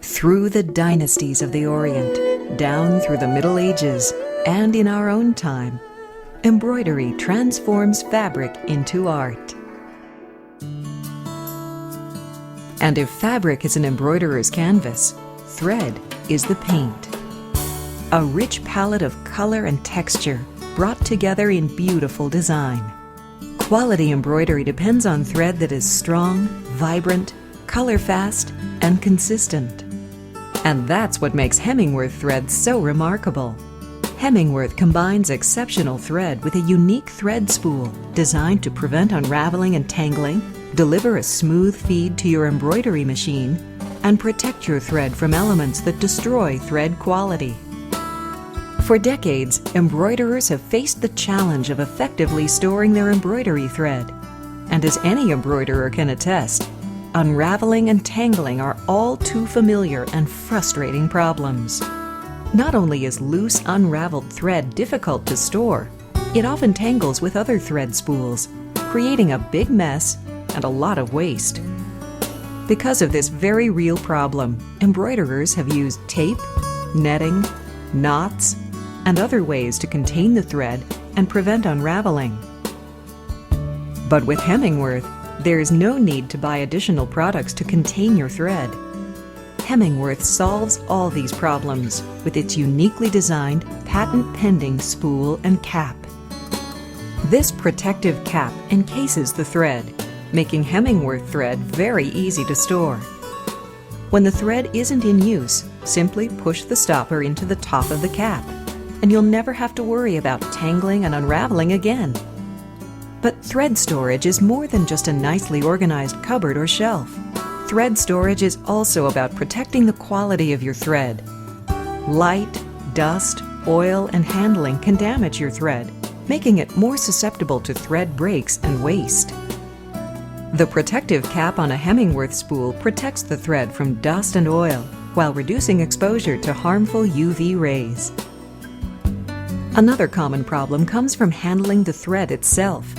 Through the dynasties of the Orient, down through the Middle Ages, and in our own time, embroidery transforms fabric into art. And if fabric is an embroiderer's canvas, thread is the paint. A rich palette of color and texture brought together in beautiful design. Quality embroidery depends on thread that is strong, vibrant, color-fast, and consistent. And that's what makes Hemingworth thread so remarkable. Hemingworth combines exceptional thread with a unique thread spool designed to prevent unraveling and tangling, deliver a smooth feed to your embroidery machine, and protect your thread from elements that destroy thread quality. For decades, embroiderers have faced the challenge of effectively storing their embroidery thread. And as any embroiderer can attest, unraveling and tangling are all too familiar and frustrating problems. Not only is loose, unraveled thread difficult to store, it often tangles with other thread spools, creating a big mess and a lot of waste. Because of this very real problem, embroiderers have used tape, netting, knots, and other ways to contain the thread and prevent unraveling. But with Hemingworth, there is no need to buy additional products to contain your thread. Hemingworth solves all these problems with its uniquely designed, patent-pending spool and cap. This protective cap encases the thread, making Hemingworth thread very easy to store. When the thread isn't in use, simply push the stopper into the top of the cap, and you'll never have to worry about tangling and unraveling again. But thread storage is more than just a nicely organized cupboard or shelf. Thread storage is also about protecting the quality of your thread. Light, dust, oil, and handling can damage your thread, making it more susceptible to thread breaks and waste. The protective cap on a Hemingworth spool protects the thread from dust and oil while reducing exposure to harmful UV rays. Another common problem comes from handling the thread itself.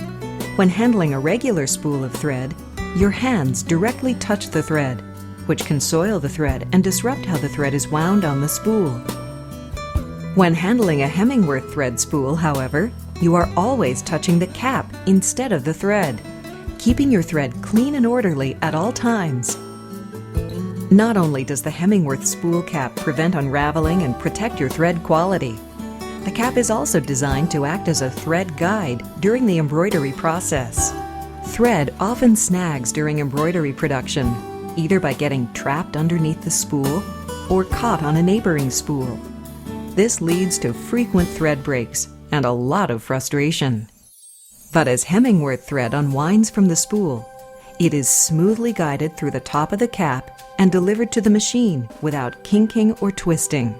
When handling a regular spool of thread, your hands directly touch the thread, which can soil the thread and disrupt how the thread is wound on the spool. When handling a Hemingworth thread spool, however, you are always touching the cap instead of the thread, keeping your thread clean and orderly at all times. Not only does the Hemingworth spool cap prevent unraveling and protect your thread quality, the cap is also designed to act as a thread guide during the embroidery process. Thread often snags during embroidery production, either by getting trapped underneath the spool or caught on a neighboring spool. This leads to frequent thread breaks and a lot of frustration. But as Hemingworth thread unwinds from the spool, it is smoothly guided through the top of the cap and delivered to the machine without kinking or twisting.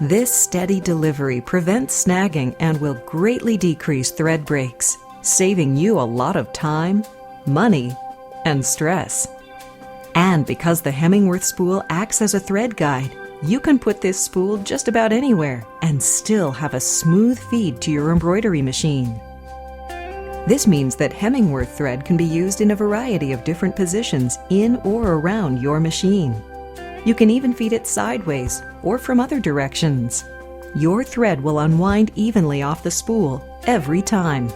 This steady delivery prevents snagging and will greatly decrease thread breaks, saving you a lot of time, money, and stress. And because the Hemingworth spool acts as a thread guide, you can put this spool just about anywhere and still have a smooth feed to your embroidery machine. This means that Hemingworth thread can be used in a variety of different positions in or around your machine. You can even feed it sideways or from other directions. Your thread will unwind evenly off the spool every time.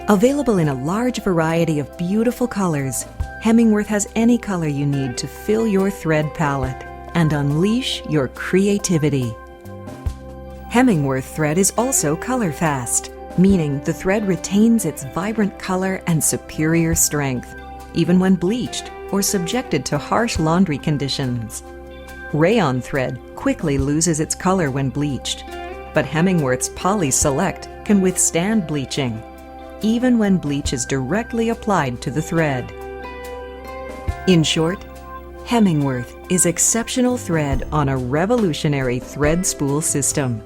Available in a large variety of beautiful colors, Hemingworth has any color you need to fill your thread palette and unleash your creativity. Hemingworth thread is also color-fast, meaning the thread retains its vibrant color and superior strength, even when bleached or subjected to harsh laundry conditions. Rayon thread quickly loses its color when bleached, but Hemingworth's Poly Select can withstand bleaching, even when bleach is directly applied to the thread. In short, Hemingworth is exceptional thread on a revolutionary thread spool system.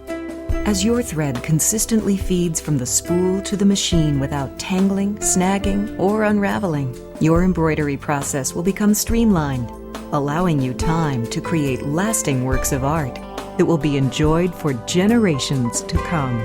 As your thread consistently feeds from the spool to the machine without tangling, snagging, or unraveling, your embroidery process will become streamlined, allowing you time to create lasting works of art that will be enjoyed for generations to come.